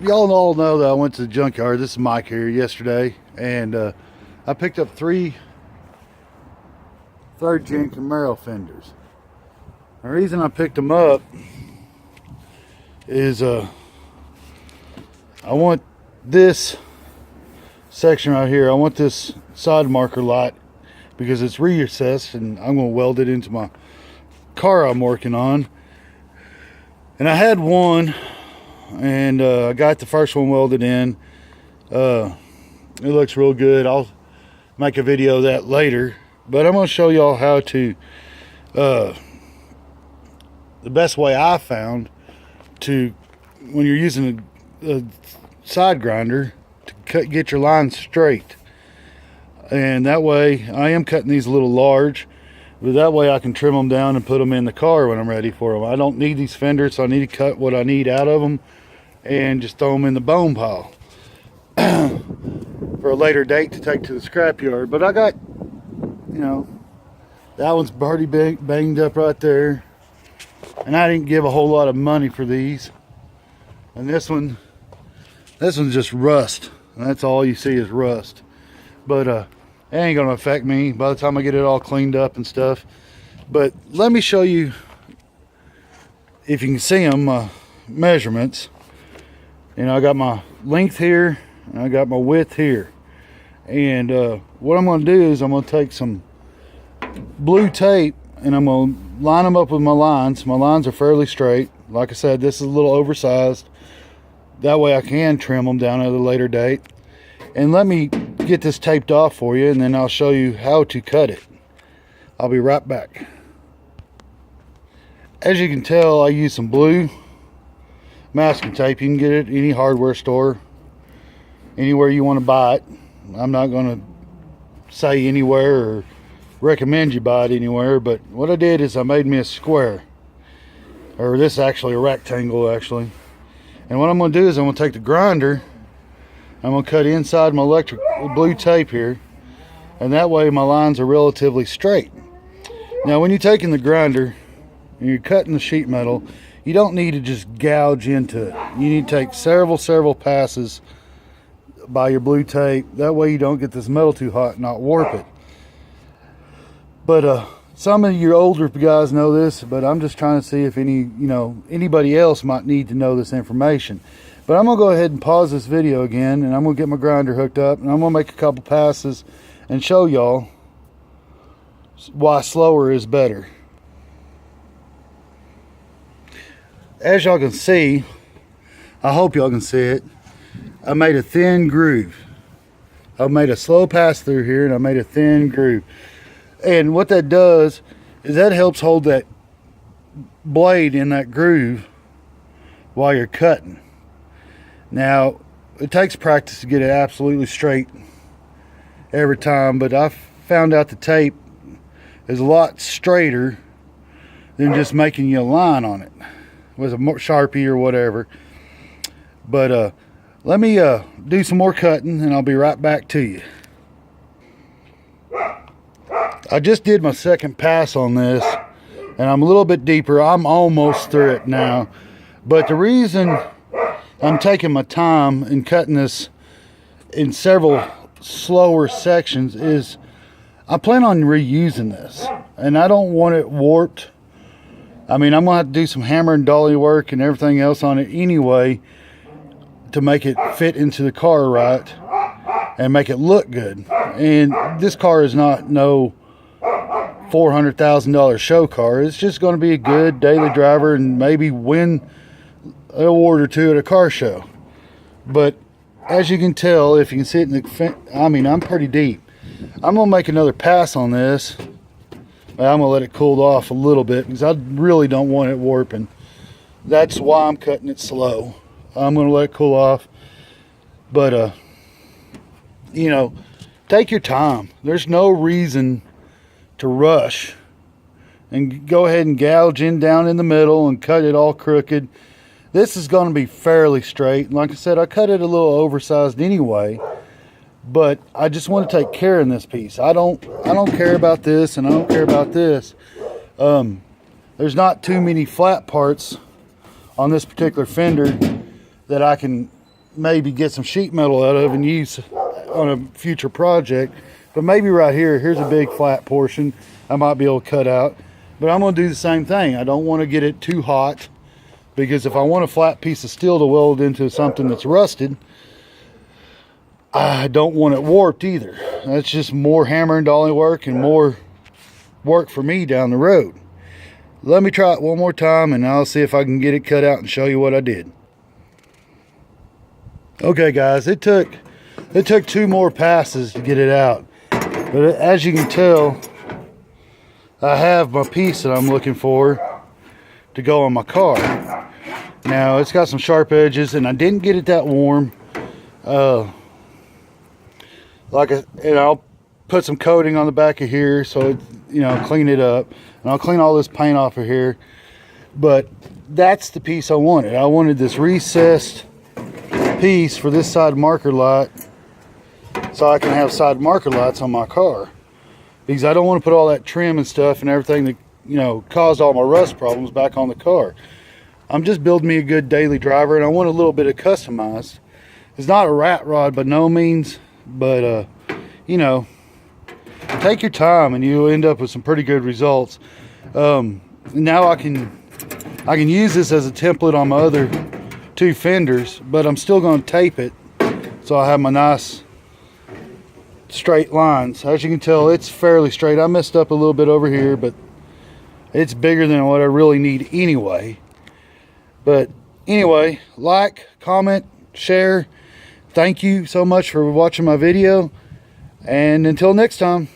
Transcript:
y'all all know that I went to the junkyard. This is Mike here yesterday, and I picked up 3 third-gen Camaro fenders. The reason I picked them up is I want this section right here. I want this side marker light because it's recessed, and I'm going to weld it into my car I'm working on. And I had one, and I got the first one welded in. It looks real good. I'll make a video of that later, but I'm going to show y'all how to the best way I found to, when you're using a side grinder, to get your lines straight. And that way, I am cutting these a little large, but that way I can trim them down and put them in the car when I'm ready for them. I don't need these fenders, so I need to cut what I need out of them and just throw them in the bone pile for a later date to take to the scrapyard. But I got, you know, that one's already banged up right there, and I didn't give a whole lot of money for these. And this one's just rust, and that's all you see is rust. But it ain't gonna affect me by the time I get it all cleaned up and stuff. But let me show you, if you can see them, my measurements. You know, I got my length here and I got my width here. And what I'm gonna do is I'm gonna take some blue tape and I'm gonna line them up with my lines. My lines are fairly straight. Like I said, this is a little oversized. That way I can trim them down at a later date. And let me get this taped off for you, and then I'll show you how to cut it. I'll be right back. As you can tell, I use some blue masking tape. You can get it at any hardware store, anywhere you want to buy it. I'm not going to say anywhere or recommend you buy it anywhere, but what I did is I made me a square, or this is actually a rectangle actually. And what I'm going to do is I'm going to take the grinder, I'm going to cut inside my electric blue tape here, and that way my lines are relatively straight. Now when you're taking the grinder and you're cutting the sheet metal, you don't need to just gouge into it. You need to take several passes by your blue tape. That way you don't get this metal too hot and not warp it. But some of your older guys know this, but I'm just trying to see if anybody else might need to know this information. But I'm gonna go ahead and pause this video again, and I'm gonna get my grinder hooked up, and I'm gonna make a couple passes and show y'all why slower is better. As y'all can see, I hope y'all can see it, I made a thin groove. I made a slow pass through here, and I made a thin groove. And what that does is that helps hold that blade in that groove while you're cutting. Now, it takes practice to get it absolutely straight every time, but I found out the tape is a lot straighter than just making you a line on it with a Sharpie or whatever. But let me do some more cutting, and I'll be right back to you. I just did my second pass on this, and I'm a little bit deeper. I'm almost through it now. But the reason I'm taking my time and cutting this in several slower sections is I plan on reusing this, and I don't want it warped. I mean, I'm gonna have to do some hammer and dolly work and everything else on it anyway to make it fit into the car right and make it look good. And this car is not no $400,000 show car. It's just going to be a good daily driver and maybe win an award or two at a car show. But as you can tell, if you can see it in the I'm pretty deep. I'm gonna make another pass on this. I'm gonna let it cool off a little bit because I really don't want it warping. That's why I'm cutting it slow. I'm gonna let it cool off. But you know, take your time. There's no reason to rush and go ahead and gouge in down in the middle and cut it all crooked. This is going to be fairly straight. Like I said, I cut it a little oversized anyway, but I just want to take care of this piece. I don't care about this, and I don't care about this. There's not too many flat parts on this particular fender that I can maybe get some sheet metal out of and use on a future project. But maybe right here, here's a big flat portion I might be able to cut out. But I'm going to do the same thing. I don't want to get it too hot, because if I want a flat piece of steel to weld into something that's rusted, I don't want it warped either. That's just more hammer and dolly work and more work for me down the road. Let me try it one more time and I'll see if I can get it cut out and show you what I did. Okay guys, it took 2 more passes to get it out. But as you can tell, I have my piece that I'm looking for to go on my car. Now it's got some sharp edges and I didn't get it that warm. And I'll put some coating on the back of here so it, clean it up, and I'll clean all this paint off of here. But that's the piece I wanted. I wanted this recessed piece for this side marker light, so I can have side marker lights on my car, because I don't want to put all that trim and stuff and everything that caused all my rust problems back on the car. I'm just building me a good daily driver, and I want a little bit of customized. It's not a rat rod by no means, but take your time and you'll end up with some pretty good results. Now I can use this as a template on my other 2 fenders, but I'm still going to tape it so I have my nice straight lines. As you can tell, it's fairly straight. I messed up a little bit over here, but it's bigger than what I really need anyway. But anyway, like, comment, share. Thank you so much for watching my video, and until next time.